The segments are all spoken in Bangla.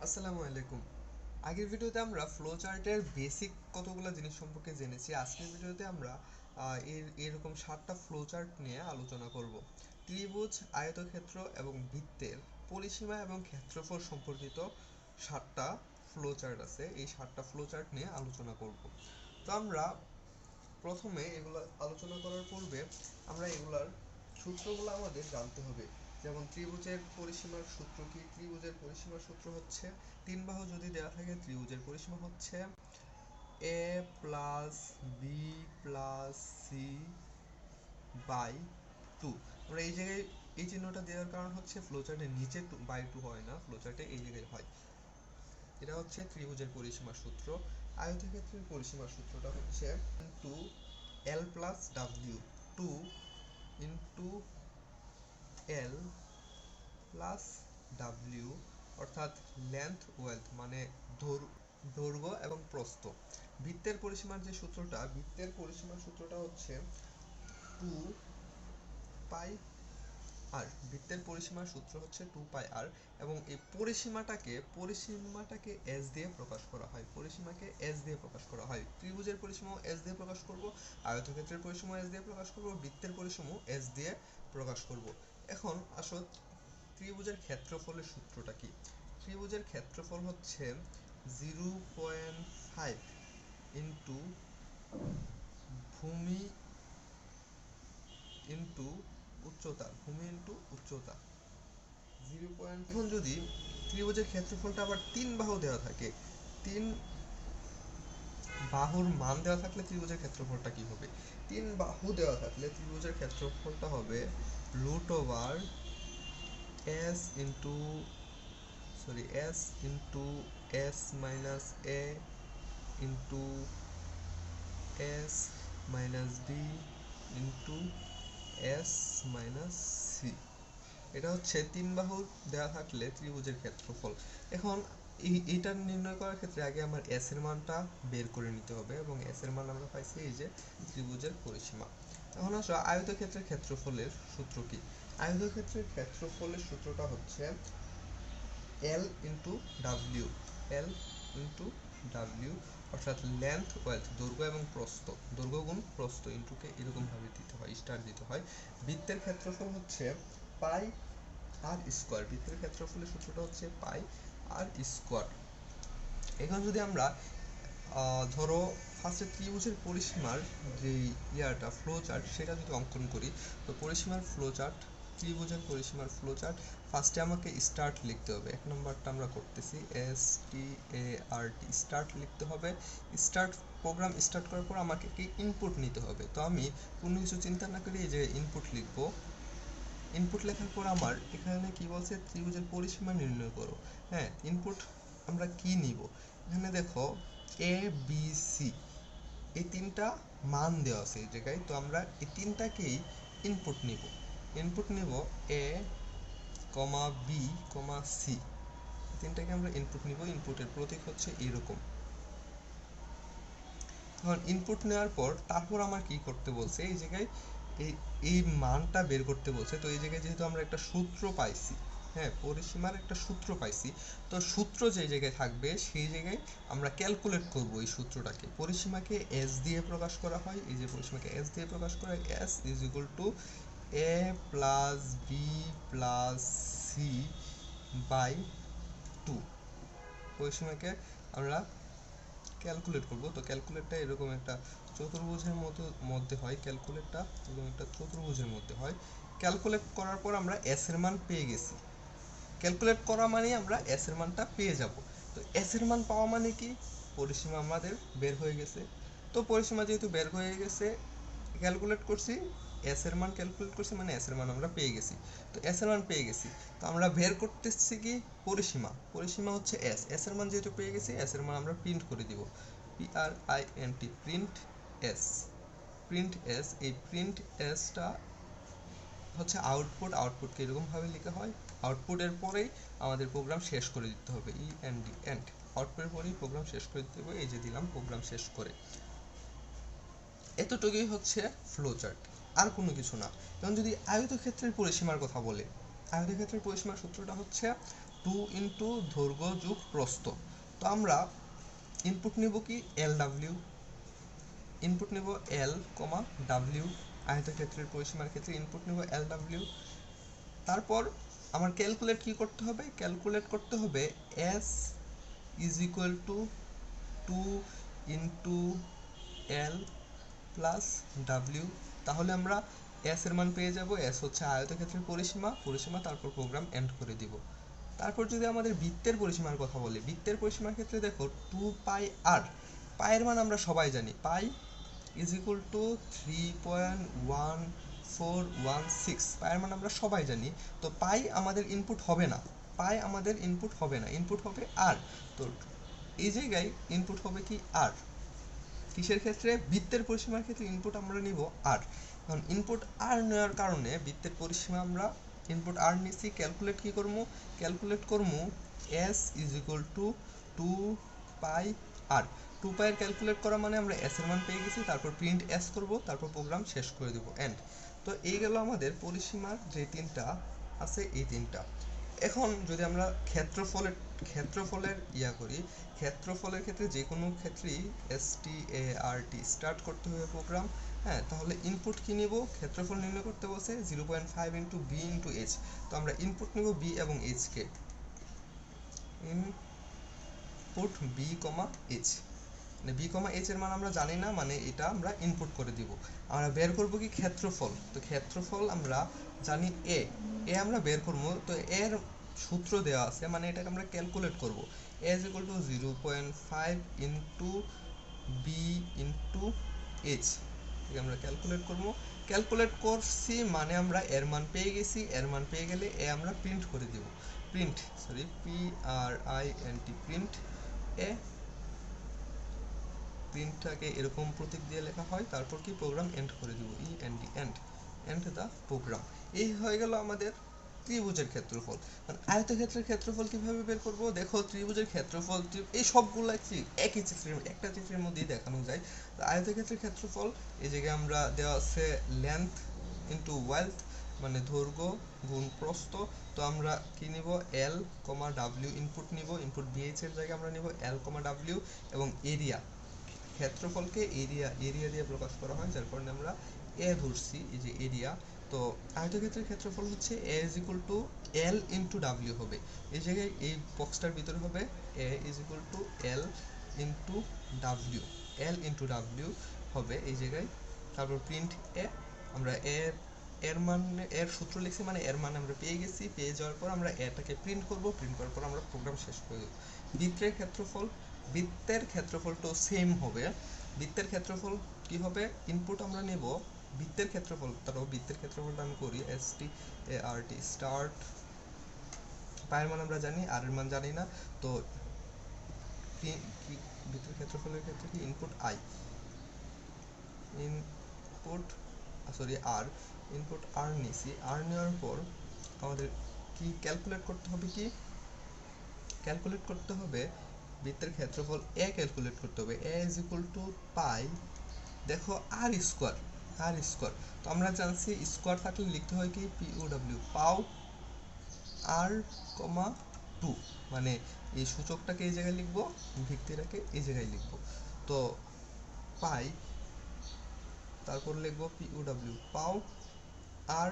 আসসালামুয়ালাইকুম। আগের ভিডিওতে আমরা ফ্লোচার্টের বেসিক কতগুলো জিনিস সম্পর্কে জেনেছি। আজকের ভিডিওতে আমরা এরকম 7টা ফ্লোচার্ট নিয়ে আলোচনা করব। ত্রিভুজ, আয়তক্ষেত্র এবং বৃত্তের পরিসীমা এবং ক্ষেত্রফল সম্পর্কিত 7টা ফ্লোচার্ট আছে। এই 7টা ফ্লোচার্ট নিয়ে আলোচনা করব। তো আমরা প্রথমে এগুলো আলোচনা করার পূর্বে আমরা এগুলার সূত্রগুলো আমাদের জানতে হবে। যেমন ত্রিভুজের পরিসীমার সূত্র কি? ত্রিভুজের পরিসীমার সূত্র হচ্ছে, তিন বাহু যদি দেওয়া থাকে ত্রিভুজের পরিসীমা হচ্ছে a plus B plus C by 2। আমরা এই জায়গায় এই চিহ্নটা দেওয়ার কারণ হচ্ছে ফ্লোচার্টের নিচে বাই 2 হয় না, ফ্লোচার্টে এই জায়গায় হয়। এটা হচ্ছে ত্রিভুজের পরিসীমার সূত্র। আয়তক্ষেত্রের পরিসীমার সূত্রটা হচ্ছে টু এল plus W, 2 into L plus W, অর্থাৎ লেন্থ ওয়েডথ মানে দৈর্ঘ্য এবং প্রস্থ। বৃত্তের পরিসীমার যে সূত্রটা, বৃত্তের পরিসীমার সূত্রটা হচ্ছে 2 পাই আর। বৃত্তের পরিসীমার সূত্র হচ্ছে 2 পাই আর, এবং এই পরিসীমাটাকে এস দিয়ে প্রকাশ করা হয়। পরিসীমাকে এস দিয়ে প্রকাশ করা হয়। ত্রিভুজের পরিসীমাও এস দিয়ে প্রকাশ করব, আয়তক্ষেত্রের পরিসীমাও এস দিয়ে প্রকাশ করব, বৃত্তের পরিসীমাও এস দিয়ে প্রকাশ করব। এখন আসো ত্রিভুজের ক্ষেত্রফলের সূত্রটা কি? ত্রিভুজের ক্ষেত্রফল হচ্ছে 0.5 ইন্টু ভূমি ইন্টু উচ্চতা, ভূমি ইন্টু উচ্চতা 0. এখন যদি ত্রিভুজের ক্ষেত্রফলটা আবার তিন বাহু দেওয়া থাকে, তিন বাহুর মান দেওয়া থাকলে ত্রিভুজের ক্ষেত্রফলটা কি হবে? তিন বাহু দেওয়া থাকলে ত্রিভুজের ক্ষেত্রফলটা হবে root over s into s into s minus a into s minus b into s minus c. এটা হচ্ছে তিন বাহু দেওয়া থাকলে ত্রিভুজের ক্ষেত্রফল। এখন এইটা নির্ণয় করার ক্ষেত্রে আগে আমার এস এর মানটা বের করে নিতে হবে, এবং এস এর মান আমরা পাইছি এই যে ত্রিভুজের পরিসীমা। এখন আসো আয়তক্ষেত্রের ক্ষেত্রফলের সূত্র কি? আয়তক্ষেত্রের ক্ষেত্রফলের সূত্রটা হচ্ছে L into W, L into W, অর্থাৎ লেন্থ ওয়েডথ দৈর্ঘ্য এবং প্রস্থ, দৈর্ঘ্য গুণ প্রস্থ ইন্টুকে এরকম ভাবে দিতে হয়, স্টার দিতে হয়। বৃত্তের ক্ষেত্রফল হচ্ছে পাই আর স্কোয়ার। বৃত্তের ক্ষেত্রফলের সূত্রটা হচ্ছে পাই আর স্কোয়ার। এখন যদি আমরা ধরো ফার্স্টে ত্রিভুজের পরিসীমার যে ফ্লো চার্ট সেটা যদি অঙ্কন করি, তো পরিসীমার ফ্লো চার্ট, ত্রিভুজের পরিসীমার ফ্লো চার্ট, ফার্স্টে আমাকে স্টার্ট লিখতে হবে। এক নম্বরটা আমরা করতেছি START, স্টার্ট লিখতে হবে। স্টার্ট প্রোগ্রাম স্টার্ট করার পর আমাকে কি ইনপুট নিতে হবে। তো আমি কোনো কিছু চিন্তা না করে এই যে ইনপুট লিখবো। ইনপুট লেখার পর আমার এখানে কি বলছে, ত্রিভুজের পরিসীমা নির্ণয় করো। হ্যাঁ, ইনপুট আমরা কি নিব? এখানে দেখো এ বি সি এই তিনটা মান দেওয়া আছে এই জায়গায়। তো আমরা এই তিনটাকেই ইনপুট নিব। ইনপুট নিব এ কমা বি কমা সি, তিনটাকে আমরা ইনপুট নিব। ইনপুটের প্রতীক হচ্ছে এরকম। এখন ইনপুট নেওয়ার পর তারপর আমার কি করতে বলছে, এই জায়গায় এই মানটা বের করতে বলছে। তো এই জায়গায় যেহেতু আমরা একটা সূত্র পাইছি, হ্যাঁ পরিসীমার একটা সূত্র পাইছি, তো সূত্র যে জায়গায় থাকবে সেই জায়গায় আমরা ক্যালকুলেট করব এই সূত্রটাকে। পরিসীমাকে এস দিয়ে প্রকাশ করা হয়, এই যে পরিসীমাকে এস দিয়ে প্রকাশ করা হয়, S is equal to A plus B plus C by 2। পরিসীমাকে আমরা ক্যালকুলেট করব। তো ক্যালকুলেটটা এরকম একটা চতুর্ভুজের মধ্যে হয়, ক্যালকুলেটটা এরকম একটা চতুর্ভুজের মধ্যে হয়। ক্যালকুলেট করার পর আমরা এস এর মান পেয়ে গেছি। ক্যালকুলেট করা মানে আমরা এস এর মানটা পেয়ে যাব। তো এস এর মান পাওয়া মানে কি, পরিসীমা আমাদের বের হয়ে গেছে। তো পরিসীমা যেহেতু বের হয়ে গেছে, ক্যালকুলেট করছি, এস এর মান ক্যালকুলেট করছি মানে এস এর মান আমরা পেয়ে গেছি। তো এস এর মান পেয়ে গেছি, তো আমরা বের করতেছি কি পরিসীমা। পরিসীমা হচ্ছে এস, এস এর মান যেহেতু পেয়ে গেছি এস এর মান আমরা প্রিন্ট করে দিব, PRINT, print S. Print S, এই প্রিন্ট এসটা হচ্ছে আউটপুট। আউটপুটকে এরকম ভাবে লেখা হয়। আউটপুটের পরেই আমাদের প্রোগ্রাম শেষ করে দিতে হবে, END, এন্ড। আউটপুটের পরেই প্রোগ্রাম শেষ করে দিতে হবে। এই যে দিলাম প্রোগ্রাম শেষ করে। এতটুকুই হচ্ছে ফ্লো চার্ট, আর কোনো কিছু না। এখন যদি আয়তক্ষেত্রের পরিসীমার কথা বলে, আয়তক্ষেত্রের পরিসীমার সূত্রটা হচ্ছে 2 ইন্টু দৈর্ঘ্য যোগ প্রস্থ। তো আমরা ইনপুট নিব কি LW, ইনপুট নিব L, W, আয়তক্ষেত্রের পরিসীমার ক্ষেত্রে ইনপুট নিব LW। তারপর আমার ক্যালকুলেট কি করতে হবে, ক্যালকুলেট করতে হবে S is equal two 2 into L plus W। তাহলে আমরা S এর মান পেয়ে যাব, S হচ্ছে আয়তক্ষেত্রের পরিসীমা, তারপর প্রোগ্রাম এন্ড করে দিব। তারপর যদি আমাদের বৃত্তের পরিসীমার কথা বলি, বৃত্তের পরিসীমার ক্ষেত্রে দেখো 2 পাই r, পায়ের মান আমরা সবাই জানি, পাই ইজ ইকুয়াল টু 3.1416, পায়ের মান আমরা সবাই জানি। তো পাই আমাদের ইনপুট হবে না, ইনপুট হবে r। তো এই জায়গায় ইনপুট হবে কি r, কিসের ক্ষেত্রে, বৃত্তের পরিসীমার ক্ষেত্রে ইনপুট আমরা নিব r। এখন ইনপুট r নেওয়ার কারণে বৃত্তের পরিসীমা আমরা ইনপুট r নিছি, ক্যালকুলেট করবো s is equal two 2 pi r। 2 pi calculate করা মানে আমরা s এর মান পেয়ে গেছি, তারপর প্রিন্ট s করব, তারপর প্রোগ্রাম শেষ করে দেব, এন্ড। তো এই গেল আমাদের পরিসীমার যে তিনটা আছে, এই তিনটা। এখন যদি আমরা ক্ষেত্রফলের করি, ক্ষেত্রফলের ক্ষেত্রে যে কোনো ক্ষেত্রেই START স্টার্ট করতে হবে প্রোগ্রাম। হ্যাঁ, তাহলে ইনপুট কি নিব, ক্ষেত্রফল নির্ণয় করতে বলছে 0.5 ইন্টু বি ইন্টু এইচ। তো আমরা ইনপুট নিব বি এবং এইচ কে, ইনপুট বি কমা এইচ, মানে বি কমা এইচ এর মান আমরা জানি না, মানে এটা আমরা ইনপুট করে দিব। আমরা বের করব কি ক্ষেত্রফল, তো ক্ষেত্রফল আমরা জানি এ আমরা বের করব। তো এর সূত্র দেওয়া আছে, মানে এটাকে আমরা ক্যালকুলেট করব, a is equal to 0.5 into B into H, ঠিক আমরা ক্যালকুলেট করব। ক্যালকুলেট করছি মানে আমরা এর মান পেয়ে গেছি, এর মান পেয়ে গেলে এ আমরা প্রিন্ট করে দিব, প্রিন্ট এ, প্রিন্টটাকে এরকম প্রতীক দিয়ে লেখা হয়, তারপর কি প্রোগ্রাম এন্ড করে দিব, এন্ড দ্য প্রোগ্রাম। এই হয়ে গেল আমাদের ত্রিভুজের ক্ষেত্রফল। মানে আয়তক্ষেত্রের ক্ষেত্রফল কিভাবে বের করব, দেখো ত্রিভুজের ক্ষেত্রফল এই সবগুলো একই চিত্রের, একটা চিত্রের মধ্যেই দেখানো যায়। তো আয়তক্ষেত্রের ক্ষেত্রফল এই জায়গায় আমরা দেওয়া আছে লেন্থ ইন্টু ওয়েডথ, মানে দৈর্ঘ্য গুণ প্রস্থ। তো আমরা কি নিব, L, W ইনপুট নিব, ইনপুট BH এর জায়গায় আমরা নিব L, W, এবং এরিয়া, ক্ষেত্রফলকে এরিয়া দিয়ে প্রকাশ করা হয়, যার কারণে আমরা এ ধরছি, এই যে এরিয়া। তো আয়তক্ষেত্রের ক্ষেত্রফল হচ্ছে a is equal to L into W হবে, এই জায়গায় এই বক্সটার ভিতরে হবে a is equal to L into W হবে এই জায়গায়। তারপর প্রিন্ট এ, আমরা এর মানে এর সূত্র লিখছি, মানে এর মান আমরা পেয়ে গেছি, পেয়ে যাওয়ার পর আমরা এটাকে প্রিন্ট করব, প্রিন্ট করার পর আমরা প্রোগ্রাম শেষ করে দেব। বৃত্তের ক্ষেত্রফলটা সেম হবে। বৃত্তের ক্ষেত্রফল কি হবে, ইনপুট আমরা নেব বৃত্তের ক্ষেত্রফলটা আমি করি START, পায়ের মান আমরা জানি, আর এর মান জানি না। তো বৃত্তের ক্ষেত্রফলের ক্ষেত্রে কি ইনপুট আর নিছি, আর নেওয়ার পর আমাদের কি ক্যালকুলেট করতে হবে, বৃত্তের ক্ষেত্রফল a ক্যালকুলেট করতে হবে, a is equal to পাই, দেখো r স্কয়ার। তো আমরা জানছি স্কয়ার থাকলে লিখতে হয় কি POW, পাও r, 2, মানে এই সূচকটাকে এই জায়গায় লিখবো, ভিত্তিটাকে এই জায়গায় লিখবো। তো পাই, তারপর লিখবো POW, পাও r,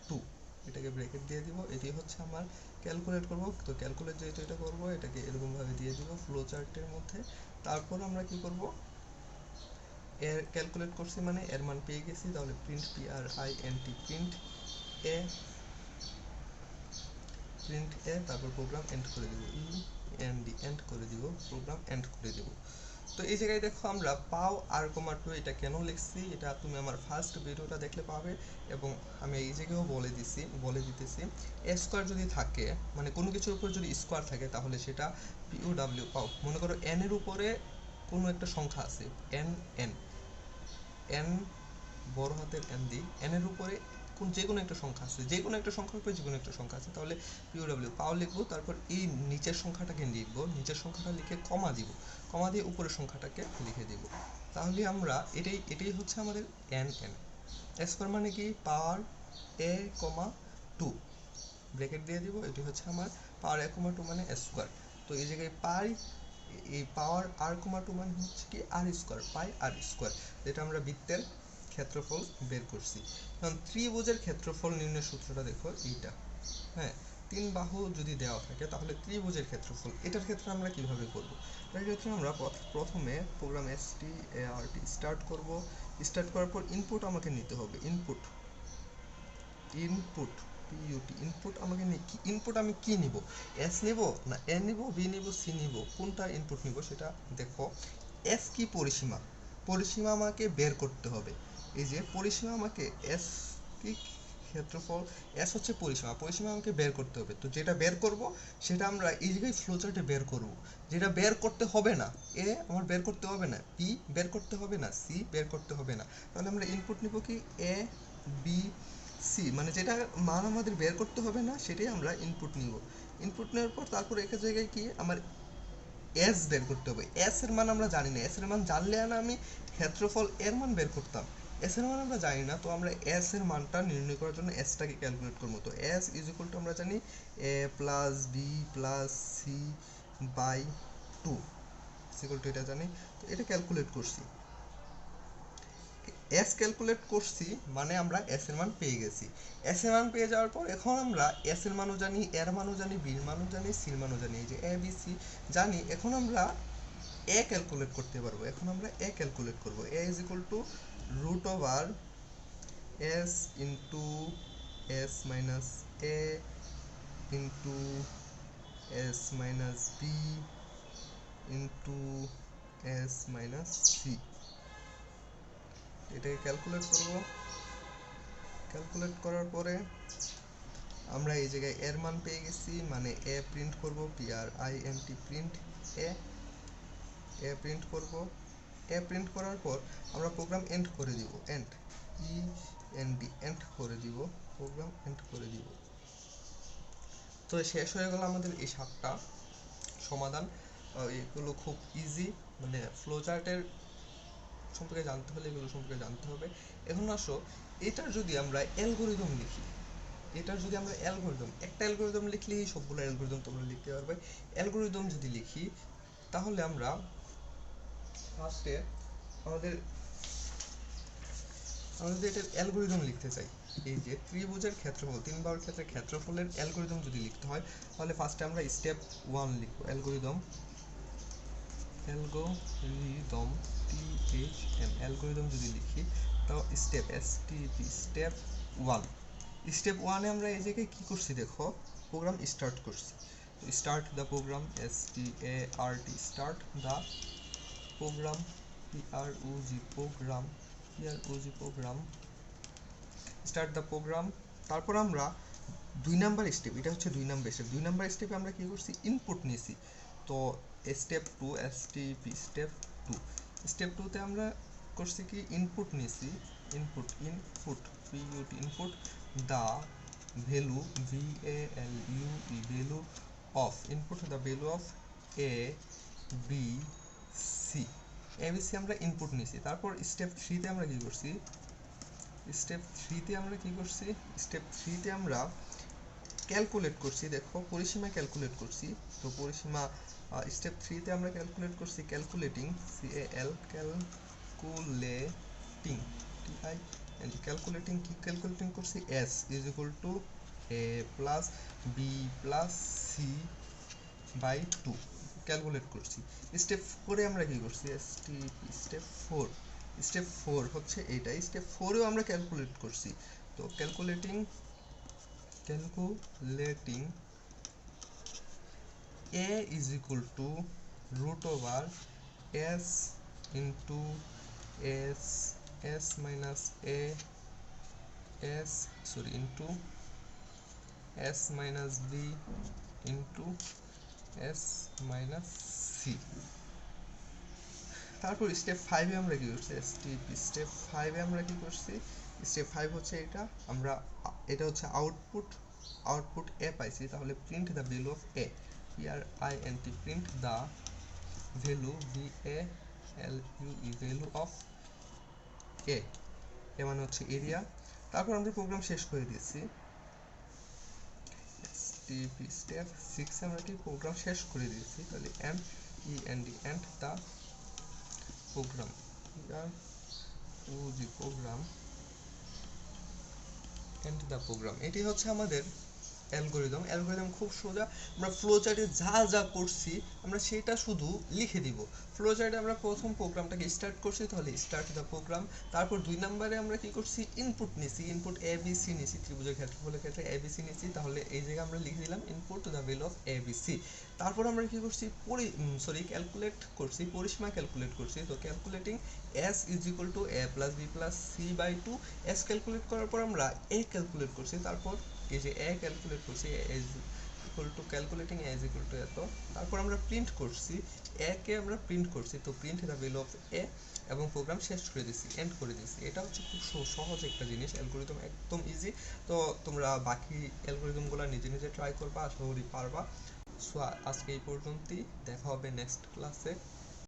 2, এটাকে ব্র্যাকেট দিয়ে দিব। এটি হচ্ছে আমার ক্যালকুলেট করব। তো ক্যালকুলেট যেহেতু এটা করব, এটাকে এরকম ভাবে দিয়ে দিব ফ্লো চার্টের মধ্যে। তারপর আমরা কি করব, এর ক্যালকুলেট করছি মানে এর মান পেয়ে গেছি, তাহলে প্রিন্ট প্রিন্ট এ, তারপর প্রোগ্রাম এন্ড করে দিব, এন্ড করে দিব, প্রোগ্রাম এন্ড করে দিব। তো এই জায়গায় দেখো আমরা পাও r, 2 এটা কেন লিখছি, এটা তুমি আমার ফার্স্ট ভিডিওটা দেখলে পাবে, এবং আমি এই জায়গায়ও বলে দিতেছি। a স্কয়ার যদি থাকে, মানে কোনো কিছুর উপর যদি স্কয়ার থাকে, তাহলে সেটা POW, পাও, মনে করো n এর উপরে কোনো একটা সংখ্যা আছে, n বড় হাতের n দিই, n এর উপরে যে কোনো একটা সংখ্যা আছে, তাহলে POW, পাও লিখবো, তারপর এই নিচের সংখ্যাটাকে লিখবো, নিচের সংখ্যাটা লিখে কমা দিয়ে উপরের সংখ্যাটাকে লিখে দিব। তাহলে আমরা এটাই হচ্ছে আমাদের n স্কয়ার, মানে কি পাওয়ার a, 2, ব্র্যাকেট দিয়ে দিব, এটি হচ্ছে আমার পাওয়ার a, 2 মানে a স্কয়ার। তো এই জায়গায় পাই, এই পাওয়ার r, 2 মানে হচ্ছে কি r স্কয়ার, পাই r স্কয়ার, যেটা আমরা বৃত্তের ক্ষেত্রফল বের করছি। এখন ত্রিভুজের ক্ষেত্রফল নির্ণয়ের সূত্রটা দেখো এইটা। হ্যাঁ, 3 বাহু যদি দেওয়া থাকে তাহলে ত্রিভুজের ক্ষেত্রফল, এটার ক্ষেত্রে আমরা কিভাবে করব? এটার ক্ষেত্রে আমরা প্রথমে প্রোগ্রাম start স্টার্ট করব। স্টার্ট করার পর ইনপুট আমাকে নিতে হবে, ইনপুট ইনপুট ইনপুট আমাকে ইনপুট আমি কি নিব? এস নিব না এ নিব, বি নিব, সি নিব, কোনটা ইনপুট নিব সেটা দেখো। এস কি? পরিসীমা, পরিসীমা আমাকে বের করতে হবে। এই যে পরিসীমা আমাকে এস কি ক্ষেত্রফল, এস হচ্ছে পরিসীমা, পরিসীমা আমাকে বের করতে হবে। তো যেটা বের করব সেটা আমরা এই জায়গায় ফ্লোচার্টে বের করব। যেটা বের করতে হবে না, এ আমার বের করতে হবে না, বি বের করতে হবে না, সি বের করতে হবে না, তাহলে আমরা ইনপুট নিব কি এ বি সি, মানে যেটা মান আমাদের বের করতে হবে না সেটাই আমরা ইনপুট নিব। ইনপুট নেওয়ার পর তারপর এক জায়গায় কি আমার এস বের করতে হবে। এস এর মান আমরা জানি না, এস এর মান জানলে না আমি ক্ষেত্রফল এর মান বের করতাম। এস এর মান আমরা জানি না, তো আমরা এস এর মানটা নির্ণয় করার জন্য এসটাকে ক্যালকুলেট করবো। তো এস ইজ ইকুয়াল টু আমরা জানি a plus B plus C by 2 equal to, এটা জানি। তো এটা ক্যালকুলেট করছি, এস ক্যালকুলেট করছি মানে আমরা এস এর মান পেয়ে গেছি। এস এর মান পেয়ে যাওয়ার পর এখন আমরা এস এর মানও জানি, এর মানও জানি, বির মানও জানি, সির মানও জানি, এই যে এ বি সি জানি। এখন আমরা এ ক্যালকুলেট করতে পারবো। এখন আমরা এ ক্যালকুলেট করব। A is equal to root over s into s minus a into s minus b into s minus c, এটাকে ক্যালকুলেট করব। ক্যালকুলেট করার পরে আমরা এই জায়গায় এর মান পেয়ে গেছি, মানে এ প্রিন্ট করব, P R I N T print A, A print করব। এ প্রিন্ট করার পর আমরা প্রোগ্রাম এন্ড করে দিব, end E N D, end করে দিব, প্রোগ্রাম এন্ড করে দিব। তো শেষ হয়ে গেল আমাদের এই 7টা সমাধান। এগুলো খুব ইজি, মানে ফ্লোচার্টের সম্পর্কে জানতে হলে এগুলো সম্পর্কে জানতে হবে। এখন আসো, এটার যদি আমরা অ্যালগরিদম লিখি, এটার যদি আমরা অ্যালগরিদম, একটা অ্যালগরিদম লিখলেই সবগুলো অ্যালগরিদম তোমরা লিখতে পারবে। অ্যালগরিদম যদি লিখি তাহলে আমরা ফার্স্টে আমাদের এটার অ্যালগরিদম লিখতে চাই। এই যে ত্রিভুজের ক্ষেত্রফল, 3 বাহুর ক্ষেত্রে ক্ষেত্রফলের অ্যালগরিদম যদি লিখতে হয় তাহলে ফার্স্টে আমরা স্টেপ 1 লিখব, অ্যালগরিদম অ্যালগরিদম যদি লিখি তাও স্টেপ এসটিপি স্টেপ 1। স্টেপ 1 এ আমরা এই জায়গায় কি করছি দেখো, প্রোগ্রাম স্টার্ট করছি। Start the program, START start the program, program start the program. তারপর আমরা 2 নাম্বার স্টেপ, এটা হচ্ছে 2 নাম্বার স্টেপ। 2 নাম্বার স্টেপে আমরা কি করছি, ইনপুট নিয়েছি। তো স্টেপ 2 এসটিপি স্টেপ 2, স্টেপ 2 তে আমরা করছি কি ইনপুট নিয়েছি, input input the value value of, input the value of A B C, ABC আমরা ইনপুট নিয়েছি। তারপর স্টেপ 3 তে আমরা কি করছি, স্টেপ 3 তে আমরা ক্যালকুলেট করছি। দেখো পরিসীমা ক্যালকুলেট করছি। তো পরিসীমা স্টেপ 3 তে আমরা ক্যালকুলেট করছি, ক্যালকুলেটিং ক্যালকুলেটিং কি ক্যালকুলেটিং করছি, s is equal to a plus B plus C by 2 calculate করছি। স্টেপ 4 এ আমরা কি করছি, স্টেপ 4 হচ্ছে এইটা। স্টেপ 4 এও আমরা ক্যালকুলেট করছি। তো calculating a is equal to root over s into s minus a into s minus b into s minus c। তারপর স্টেপ 5 এ আমরা কি করছি, স্টেপ 5 এ আমরা কি করছি, স্টেপ 5 হচ্ছে এটা, আমরা এটা হচ্ছে আউটপুট a পাইছি, তাহলে print the value of a, print print the value value of a, এ মানে হচ্ছে এরিয়া। তারপর আমরা প্রোগ্রাম শেষ করে দিয়েছি। টিপি স্টেপ 6 আমরা কি প্রোগ্রাম শেষ করে দিয়েছি, তাহলে end end the program program এটি হচ্ছে আমাদের অ্যালগরিদম খুব সোজা। আমরা ফ্লোচার্টে যা যা করছি আমরা সেটা শুধু লিখে দিব। ফ্লোচার্টে আমরা প্রথম প্রোগ্রামটাকে স্টার্ট করছি, তাহলে স্টার্ট দ্য প্রোগ্রাম। তারপর 2 নম্বরে আমরা কি করছি, ইনপুট নিছি, ইনপুট এ বি সি নিছি, ত্রিভুজের ক্ষেত্রফলের ক্ষেত্রে এ বি সি নিছি, তাহলে এই জায়গায় আমরা লিখে দিলাম input the value of A B C. তারপর আমরা কি করছি, ক্যালকুলেট করছি, পরিসীমা ক্যালকুলেট করছি। তো calculating s is equal to a plus b plus c by 2। s calculate করার পর আমরা a ক্যালকুলেট করছি, তারপর এই যে a ক্যালকুলেট করছি, a is equal two calculating a is equal two এত। তারপর আমরা প্রিন্ট করছি, a কে আমরা প্রিন্ট করছি, তো print the value of a এবং প্রোগ্রাম শেষ করে দিছি, এন্ড করে দিছি। এটা হচ্ছে খুব সহজ একটা জিনিস, অ্যালগরিদম একদম ইজি। তো তোমরা বাকি অ্যালগরিদমগুলো নিজে নিজে ট্রাই করবা, আশা করি পারবা। সো আজকে এই পর্যন্তই, দেখা হবে নেক্সট ক্লাসে।